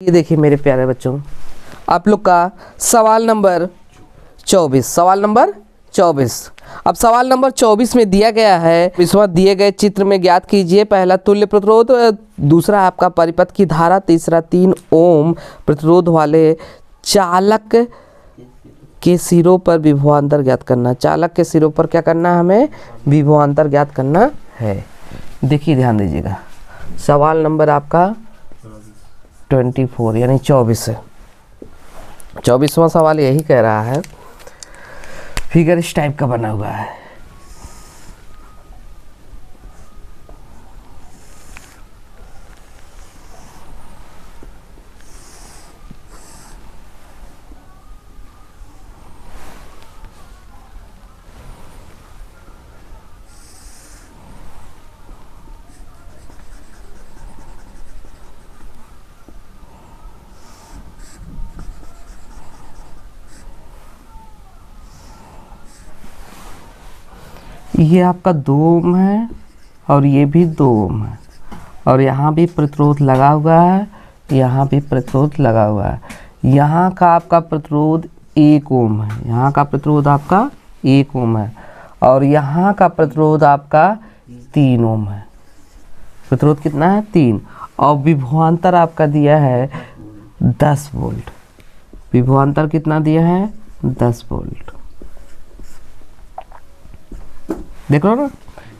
ये देखिए मेरे प्यारे बच्चों, आप लोग का सवाल नंबर 24। अब सवाल नंबर 24 में दिया गया है, इसमें दिए गए चित्र में ज्ञात कीजिए पहला तुल्य प्रतिरोध, दूसरा आपका परिपथ की धारा, तीसरा 3 ओम प्रतिरोध वाले चालक के सिरों पर विभवांतर ज्ञात करना। चालक के सिरों पर क्या करना है, हमें विभवांतर ज्ञात करना है। देखिए ध्यान दीजिएगा, सवाल नंबर आपका 24 यानी 24 है। 24वां सवाल यही कह रहा है, फिगर इस टाइप का बना हुआ है। ये आपका 2 ओम है और ये भी 2 ओम है, और यहाँ भी प्रतिरोध लगा हुआ है, यहाँ भी प्रतिरोध लगा हुआ है। यहाँ का आपका प्रतिरोध 1 ओम है, यहाँ का प्रतिरोध आपका 1 ओम है, और यहाँ का प्रतिरोध आपका 3 ओम है। प्रतिरोध कितना है, 3, और विभवांतर आपका दिया है 10 वोल्ट। विभवांतर कितना दिया है, 10 वोल्ट। देख लो ना,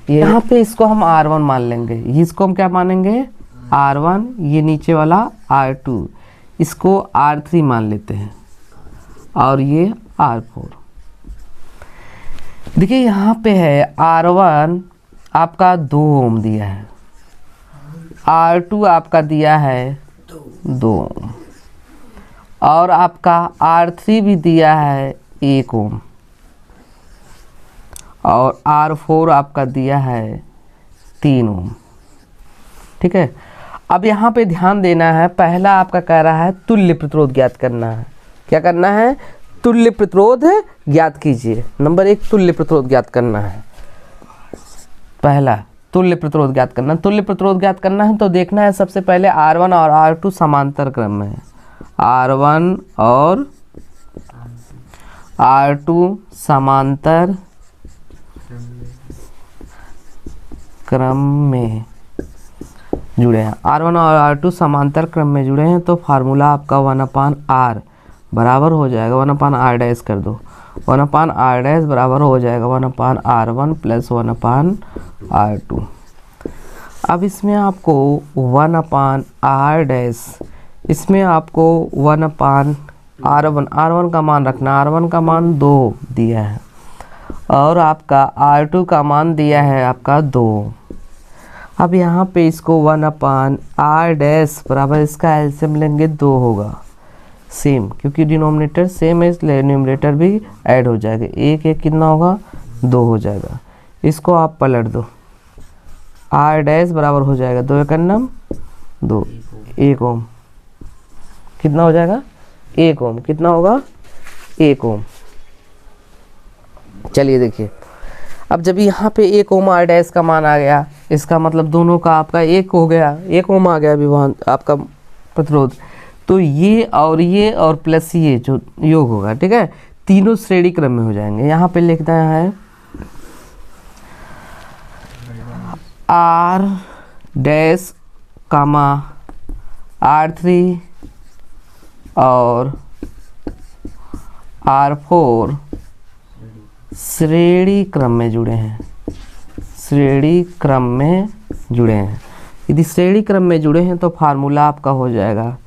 यहाँ पे इसको हम R1 मान लेंगे, इसको हम क्या मानेंगे, R1, ये नीचे वाला R2, इसको R3 मान लेते हैं, और ये R4। देखिए यहाँ पे है R1 आपका 2 ओम दिया है, R2 आपका दिया है 2 ओम, और आपका R3 भी दिया है 1 ओम, और R4 आपका दिया है 3 ओम। ठीक है, अब यहाँ पे ध्यान देना है, पहला आपका कह रहा है तुल्य प्रतिरोध ज्ञात करना है। क्या करना है, तुल्य प्रतिरोध ज्ञात कीजिए। नंबर 1 तुल्य प्रतिरोध ज्ञात करना है। पहला तुल्य प्रतिरोध ज्ञात करना, तुल्य प्रतिरोध ज्ञात करना है तो देखना है सबसे पहले R1 और R2 समांतर क्रम में है। R1 और R2 समांतर क्रम में जुड़े हैं। R1 और R2 समांतर क्रम में जुड़े हैं तो फार्मूला आपका 1/R बराबर हो जाएगा 1/R डैश कर दो, 1/R डैश बराबर हो जाएगा 1/R1 प्लस 1/R2। अब इसमें आपको 1/R डैश, इसमें आपको 1/R1 का मान रखना। R1 का मान 2 दिया है, और आपका R2 का मान दिया है आपका 2। अब यहाँ पे इसको 1/R डैश बराबर, इसका एलसीएम लेंगे 2 होगा सेम, क्योंकि डिनोमिनेटर सेम है इसलिए न्यूमरेटर भी ऐड हो जाएगा। 1 1 कितना होगा, 2 हो जाएगा। इसको आप पलट दो, R डैश बराबर हो जाएगा 2 एकन्नम 2, 1 ओम। कितना हो जाएगा, 1 ओम। कितना होगा, 1 ओम। चलिए देखिए, अब जब यहाँ पे 1 ओम R डैश का मान आ गया, इसका मतलब दोनों का आपका 1 हो गया, 1 ओम आ गया विभवान आपका प्रतिरोध, तो ये और प्लस ये जो योग होगा, ठीक है, तीनों श्रेणी क्रम में हो जाएंगे। यहाँ पे लिखना है R डैश कामा R3 और R4 श्रेणी क्रम में जुड़े हैं, श्रेणी क्रम में जुड़े हैं। यदि श्रेणी क्रम में जुड़े हैं तो फार्मूला आपका हो जाएगा,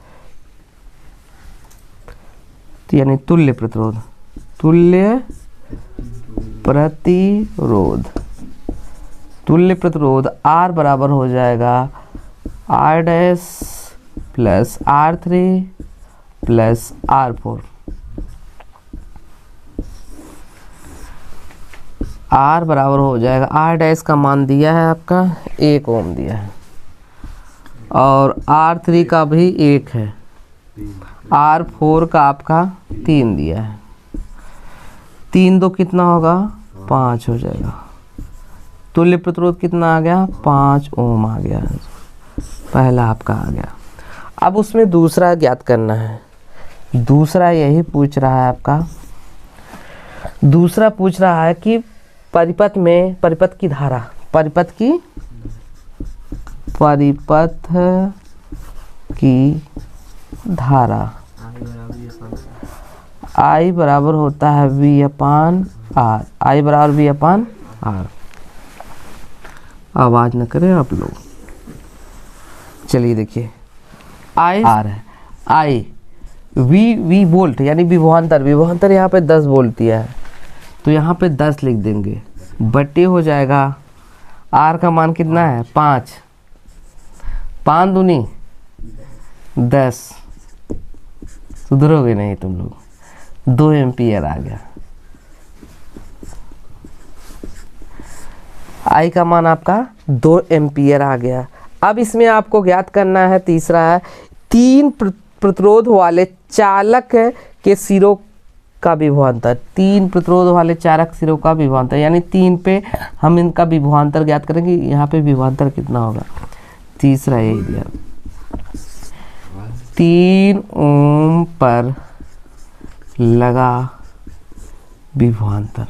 यानी तुल्य प्रतिरोध, तुल्य प्रतिरोध, तुल्य प्रतिरोध R बराबर हो जाएगा R dash plus R3 plus R4। R बराबर हो जाएगा, R डैश का मान दिया है आपका 1 ओम दिया है, और R3 का भी 1 है, R4 का आपका 3 दिया है। 3 2 कितना होगा, 5 हो जाएगा। तुल्य प्रतिरोध कितना आ गया, 5 ओम आ गया, पहला आपका आ गया। अब उसमें दूसरा ज्ञात करना है। दूसरा यही पूछ रहा है आपका, दूसरा पूछ रहा है कि परिपथ में परिपथ की धारा, परिपथ की धारा I बराबर होता है V अपान R, I बराबर V अपान R। आवाज न करें आप लोग। चलिए देखिए, I R है, I V वोल्ट यानी विभवांतर, विभवांतर यहाँ पे 10 वोल्ट दिया है तो यहाँ पे 10 लिख देंगे, बट्टे हो जाएगा R का मान कितना है 5, 5 दूनी 10, सुधरोगे नहीं तुम लोग, 2 एम्पियर आ गया। I का मान आपका 2 एम्पियर आ गया। अब इसमें आपको ज्ञात करना है, तीसरा है 3 प्रतिरोध वाले चालक के सिरों का विभवांतर, 3 प्रतिरोध वाले चालक सिरों का विभवांतर, यानी 3 पे हम इनका विभवांतर ज्ञात करेंगे। यहाँ पे विभवांतर कितना होगा, तीसरा यही दिया, 3 ओम पर लगा विभवांतर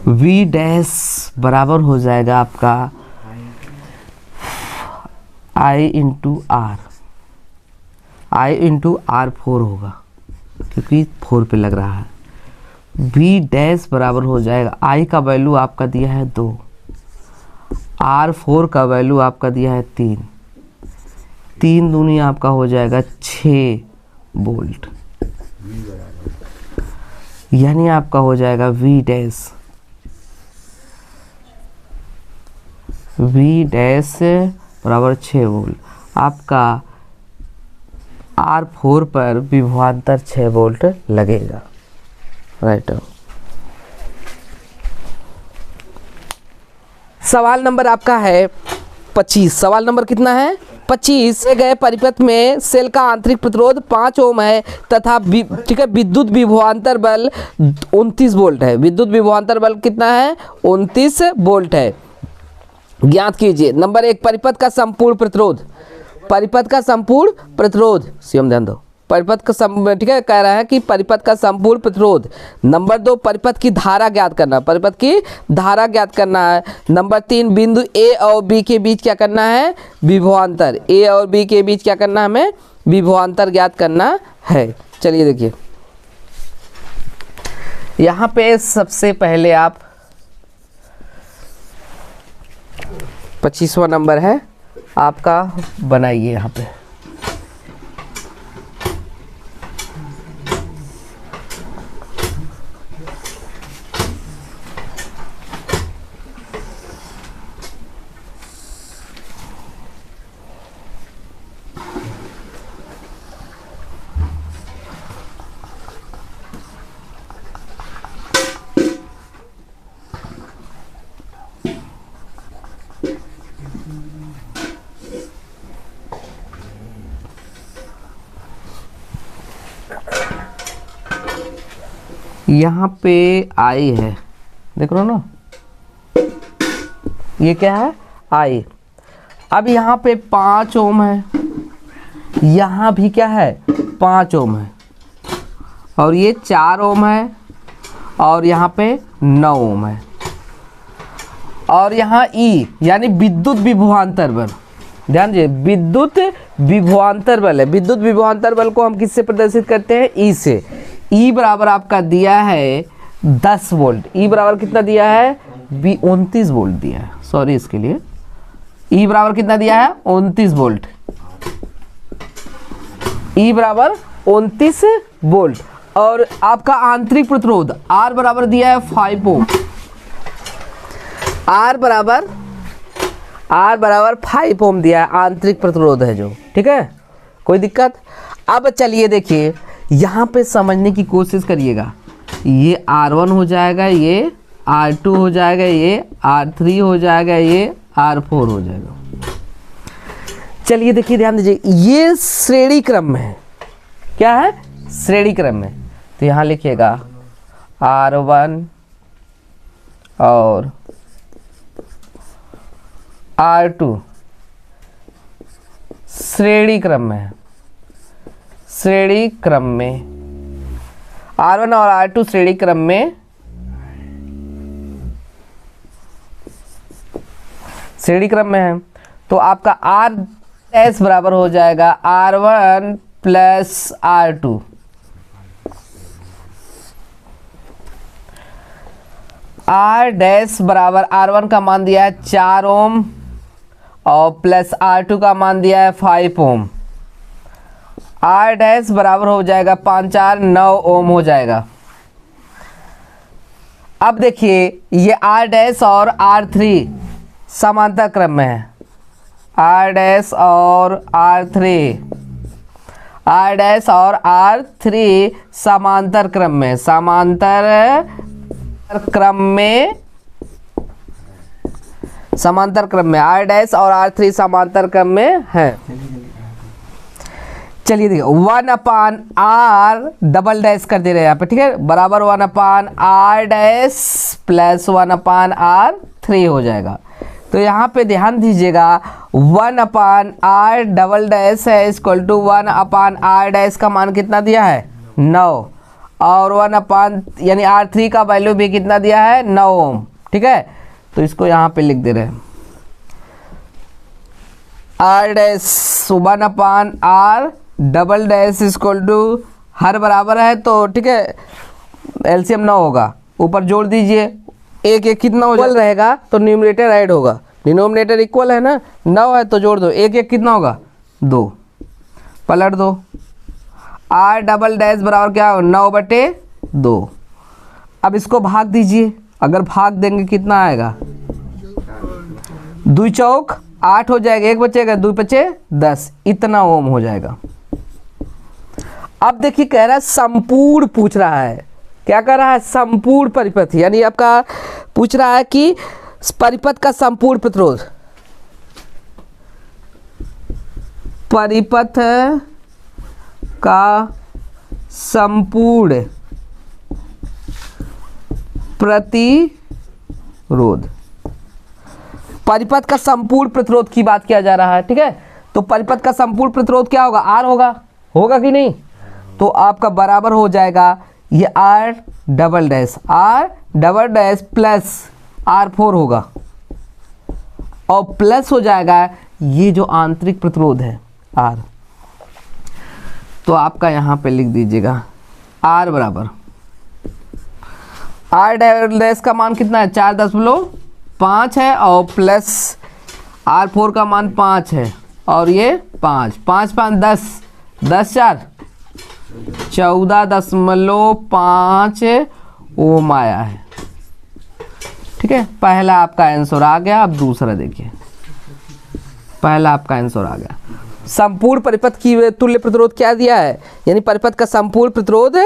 V डैश बराबर हो जाएगा आपका I into R, I into R4 होगा क्योंकि 4 पे लग रहा है। V डैश बराबर हो जाएगा, I का वैल्यू आपका दिया है 2, R4 का वैल्यू आपका दिया है 3, 3 दूनी आपका हो जाएगा 6 वोल्ट, यानी आपका हो जाएगा V डैश बराबर 6 वोल्ट। आपका R4 पर विभवांतर 6 वोल्ट लगेगा, राइट। सवाल नंबर आपका है 25। सवाल नंबर कितना है 25। से गए परिपथ में सेल का आंतरिक प्रतिरोध 5 ओम है तथा ठीक है, विद्युत विभवांतर बल 29 वोल्ट है। विद्युत विभवांतर बल कितना है 29 वोल्ट है। ज्ञात कीजिए नंबर 1 परिपथ का संपूर्ण प्रतिरोध, परिपथ का संपूर्ण प्रतिरोध, सीएम ध्यान दो, परिपथ का ठीक है, कह रहा है कि परिपथ का संपूर्ण प्रतिरोध। नंबर 2 परिपथ की धारा ज्ञात करना, परिपथ की धारा ज्ञात करना है। नंबर 3 बिंदु ए और बी के बीच क्या करना है विभवांतर, ए और बी के बीच क्या करना है हमें विभवांतर ज्ञात करना है। चलिए देखिए, यहाँ पे सबसे पहले आप 25वां नंबर है आपका, बनाइए यहाँ पे। यहाँ पे आई है, देख रहे हो ना, ये क्या है आई। अब यहाँ पे 5 ओम है, यहाँ भी क्या है 5 ओम है, और ये 4 ओम है, और यहाँ पे 9 ओम है, और यहाँ ई यानी विद्युत विभवांतर बल, ध्यान दीजिए विद्युत विभवांतर बल है। विद्युत विभवांतर बल को हम किससे प्रदर्शित करते हैं ई से। ई बराबर आपका दिया है 10 वोल्ट, ई बराबर कितना दिया है 29 वोल्ट दिया है, सॉरी इसके लिए। ई बराबर कितना दिया है 29 वोल्ट, ई बराबर 29 वोल्ट। और आपका आंतरिक प्रतिरोध आर बराबर दिया है 5 ओम, आर बराबर 5 ओम दिया है, आंतरिक प्रतिरोध है जो, ठीक है, कोई दिक्कत। अब चलिए देखिए, यहाँ पे समझने की कोशिश करिएगा, ये R1 हो जाएगा, ये R2 हो जाएगा, ये R3 हो जाएगा, ये R4 हो जाएगा। चलिए देखिए ध्यान दीजिए, ये श्रेणी क्रम में है, क्या है श्रेणी क्रम में। तो यहाँ लिखिएगा R1 और R2 श्रेणी क्रम में है, श्रेणी क्रम में R1 और R2 श्रेणी क्रम में, श्रेणी क्रम में है, तो आपका R डैश बराबर हो जाएगा R1 plus R2। R dash बराबर R1 का मान दिया है 4 ओम और प्लस R2 का मान दिया है 5 ओम। R डैश बराबर हो जाएगा 5 4 9 ओम हो जाएगा। अब देखिए ये R डैश और R3 समांतर क्रम में है, R डैश और R3, R डैश और R3 समांतर क्रम में, समांतर क्रम में, समांतर क्रम में R डैश और R3 समांतर क्रम में है। चलिए देखिए 1/R डबल डैश कर दे रहे हैं यहाँ पे, ठीक है, बराबर 1/R डैश प्लस 1/R3 हो जाएगा। तो यहाँ पे ध्यान दीजिएगा 1/R डबल डैश है इक्वल टू 1/R डैश का मान कितना दिया है 9 और 1 यानी R3 का वैल्यू भी कितना दिया है 9 ओम, ठीक है। तो इसको यहाँ पे लिख दे रहे हैं R dash 1/R double dash equal to हर बराबर है तो ठीक है एलसीएम 9 होगा, ऊपर जोड़ दीजिए, एक एक कितना हो रहेगा तो न्यूमरेटर ऐड होगा, डिनोमिनेटर इक्वल है ना, 9 है तो जोड़ दो, एक एक कितना होगा 2, पलट दो, R डबल डैश बराबर क्या हो 9/2। अब इसको भाग दीजिए, अगर भाग देंगे कितना आएगा 2 चौक 8 हो जाएगा, एक बचेगा 2 बचे 10, इतना ओम हो जाएगा। अब देखिए कह रहा है संपूर्ण पूछ रहा है, क्या कर रहा है संपूर्ण परिपथ, यानी आपका पूछ रहा है कि परिपथ का संपूर्ण प्रतिरोध, परिपथ का संपूर्ण प्रतिरोध, परिपथ का संपूर्ण प्रतिरोध की बात किया जा रहा है, ठीक है। तो परिपथ का संपूर्ण प्रतिरोध क्या होगा R होगा कि नहीं, तो आपका बराबर हो जाएगा ये R double dash plus R4 होगा और प्लस हो जाएगा ये जो आंतरिक प्रतिरोध है R, तो आपका यहाँ पे लिख दीजिएगा R बराबर R डबल डैश का मान कितना है 4.5 है और प्लस R4 का मान 5 है और ये 5 5 5 10 10 4 14.5 ओम आया है, ठीक है। पहला आपका आंसर आ गया। अब दूसरा देखिए, पहला आपका आंसर आ गया। संपूर्ण परिपथ की तुल्य प्रतिरोध क्या दिया है, यानी परिपथ का संपूर्ण प्रतिरोध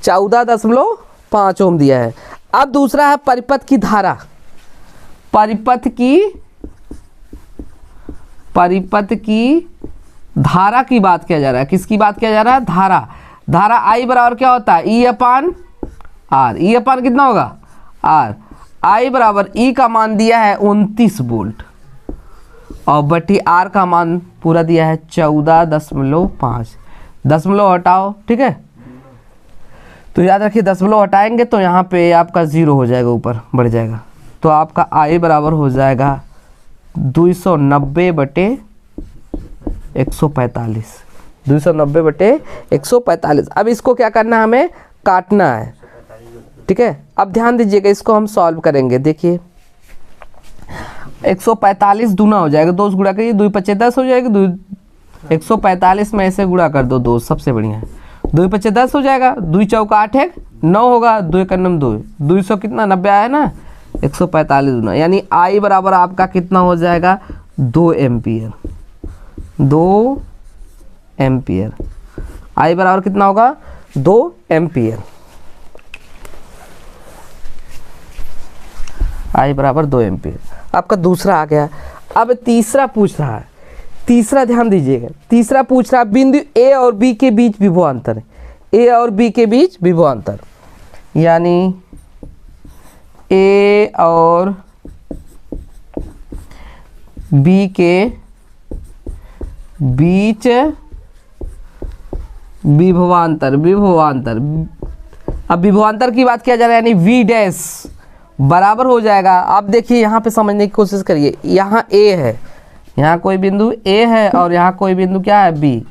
14.5 ओम दिया है। अब दूसरा है परिपथ की धारा, परिपथ की धारा की बात किया जा रहा है, किसकी बात किया जा रहा है धारा I बराबर क्या होता है E/R, E/R कितना होगा R, I बराबर E का मान दिया है 29 वोल्ट और बटी R का मान पूरा दिया है 14.5, दशमलव हटाओ, ठीक है। तो याद रखिए दशमलव हटाएंगे तो यहाँ पे आपका 0 हो जाएगा, ऊपर बढ़ जाएगा, तो आपका I बराबर हो जाएगा 290/145, 290/145। अब इसको क्या करना है, हमें काटना है, ठीक है। अब ध्यान दीजिएगा, इसको हम सॉल्व करेंगे। देखिए 145 दूना हो जाएगा, 2 से गुणा करिए, 2 × 5 10 हो जाएगा, 145 में ऐसे गुणा कर दो 2, सबसे बढ़िया है, 2 × 5 10 हो जाएगा, 2 चौक 8 है 9 होगा, 2 × 9 2, 200 कितना 90 आया ना, 145 दूना, यानी I बराबर आपका कितना हो जाएगा 2 एम्पियर, 2 एम्पियर, I बराबर कितना होगा 2 एम्पियर, I बराबर 2 एम्पियर। आपका दूसरा आ गया। अब तीसरा पूछ रहा है, तीसरा ध्यान दीजिएगा, तीसरा पूछ रहा है बिंदु A और B के बीच विभवांतर, A और B के बीच विभवांतर, यानी A और B के बीच विभवांतर, विभवांतर। अब विभवांतर की बात किया जा रहा है, यानी वी डैश बराबर हो जाएगा। आप देखिए यहाँ पे समझने की कोशिश करिए, यहाँ ए है, यहाँ कोई बिंदु ए है और यहाँ कोई बिंदु क्या है बी।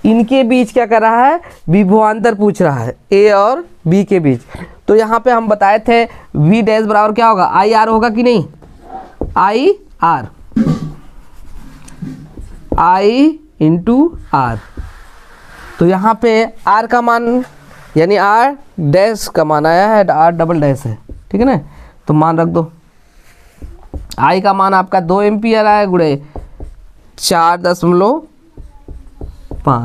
इनके बीच क्या कर रहा है, विभवांतर पूछ रहा है, ए और बी के बीच। तो यहाँ पे हम बताए थे वी डैश बराबर क्या होगा, आई आर होगा कि नहीं, I R, I into R. तो यहाँ पे आर का मान यानी आर डैश का मान आया है, आर डबल डैश है, ठीक है ना। तो मान रख दो, आई का मान आपका 2 एम्पियर आया गुणे 4.5,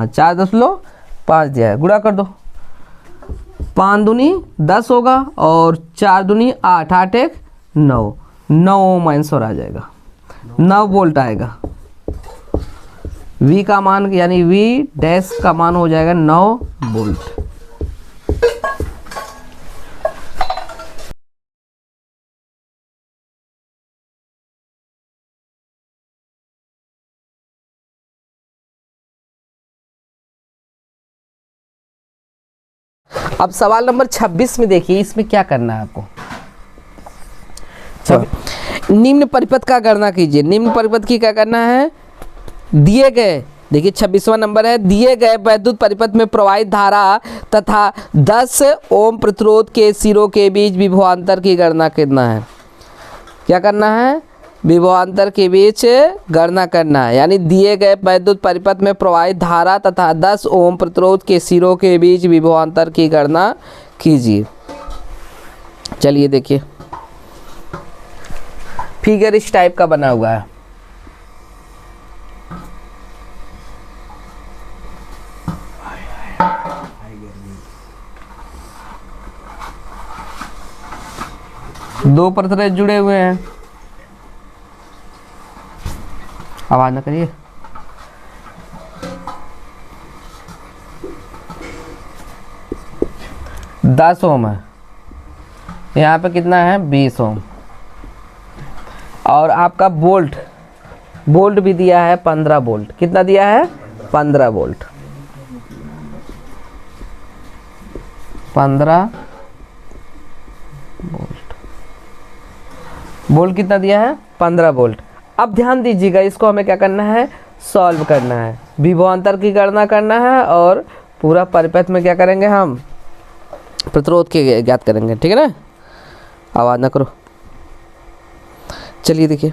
4.5 दिया है, गुणा कर दो। 5 दूनी 10 होगा और 4 दूनी 8, 8 एक 9, 9 ओम आंसर आ जाएगा, 9 वोल्ट आएगा। V का मान यानी V डैश का मान हो जाएगा 9 वोल्ट। अब सवाल नंबर 26 में देखिए, इसमें क्या करना है आपको। निम्न परिपथ का गणना कीजिए। निम्न परिपथ की क्या करना है, दिए गए, देखिए 26वां नंबर है, दिए गए वैद्युत परिपथ में प्रवाहित धारा तथा 10 ओम प्रतिरोध के सिरों के बीच विभवांतर की गणना करना है। क्या करना है, विभवांतर के बीच गणना करना है, यानी दिए गए वैद्युत परिपथ में प्रवाहित धारा तथा 10 ओम प्रतिरोध के सिरों के बीच विभवांतर की गणना कीजिए। चलिए देखिए, फिगर इस टाइप का बना हुआ है। दो परतरें जुड़े हुए हैं, आवाज ना करिए। दस ओम है, यहाँ पे कितना है 20 ओम, और आपका वोल्ट, वोल्ट भी दिया है 15 वोल्ट। कितना दिया है, 15 वोल्ट, 15 वोल्ट। वोल्ट कितना दिया है, 15 वोल्ट। अब ध्यान दीजिएगा, इसको हमें क्या करना है, सॉल्व करना है, विभवांतर की गणना करना है और पूरा परिपथ में क्या करेंगे हम, प्रतिरोध के ज्ञात करेंगे, ठीक है ना। आवाज ना करो। चलिए देखिए,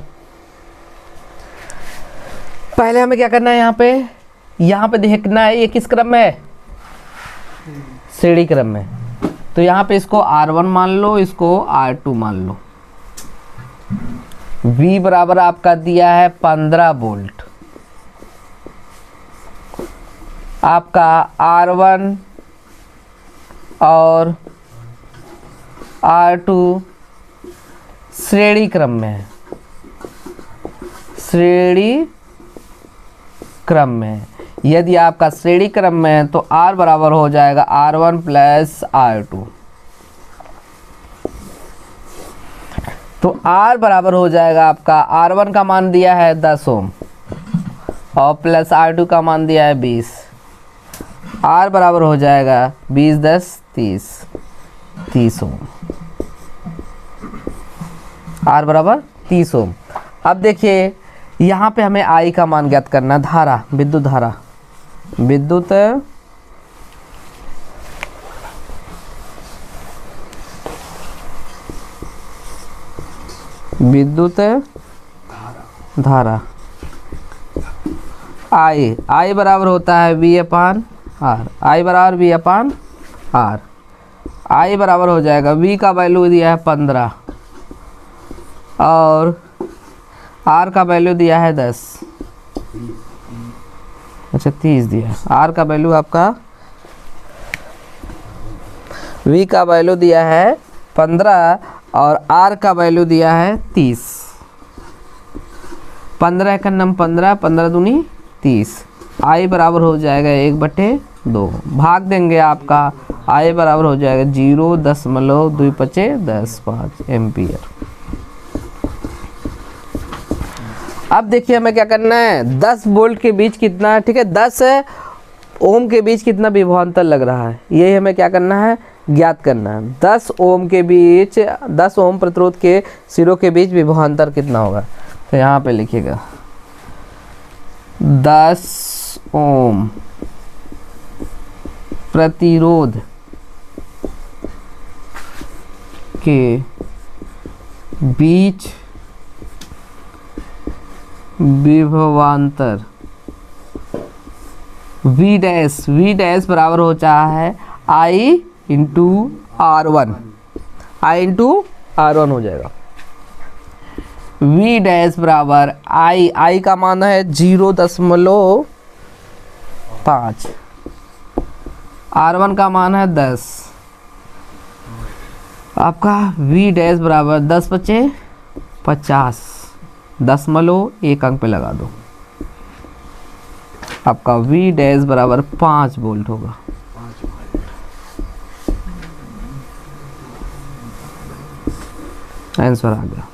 पहले हमें क्या करना है, यहाँ पे देखना है ये किस क्रम में है, श्रेणी क्रम में। तो यहाँ पे इसको R1 मान लो, इसको R2 मान लो। V बराबर आपका दिया है 15 वोल्ट, आपका R1 और R2 श्रेणी क्रम में है, श्रेणी क्रम में है। यदि आपका श्रेणी क्रम में है तो R बराबर हो जाएगा R1 प्लस R2। तो R बराबर हो जाएगा आपका, R1 का मान दिया है 10 ओम और प्लस R2 का मान दिया है 20। R बराबर हो जाएगा 20 10 30, 30 ओम। R बराबर 30 ओम। अब देखिए यहाँ पे हमें I का मान ज्ञात करना, धारा, विद्युत धारा, विद्युत धारा I बराबर होता है V अपान R, I बराबर V अपान R। I बराबर हो जाएगा, V का वैल्यू दिया है 15 और R का वैल्यू दिया है 10, अच्छा 30 दिया है। R का वैल्यू आपका, V का वैल्यू दिया है 15 और R का वैल्यू दिया है 30। 15 का नम 15, 15 दूनी 30। I बराबर हो जाएगा 1/2, भाग देंगे आपका I बराबर हो जाएगा 0.25 10 5 एम्पियर। अब देखिए हमें क्या करना है, 10 वोल्ट के बीच कितना, ठीक है, 10 ओम के बीच कितना विभवांतर लग रहा है, ये हमें क्या करना है, ज्ञात करना है। 10 ओम के बीच, 10 ओम प्रतिरोध के सिरों के बीच विभवांतर कितना होगा। तो यहाँ पे लिखिएगा 10 ओम प्रतिरोध के बीच विभवांतर V डैश बराबर हो रहा है I into R1, I into R1 हो जाएगा। V डैश बराबर I का मान है 0.5, R1 का मान है 10। आपका V डैश बराबर 10 बचे 50, 1 अंक पे लगा दो, आपका V डैश बराबर 5 वोल्ट होगा। आंसर आ गया।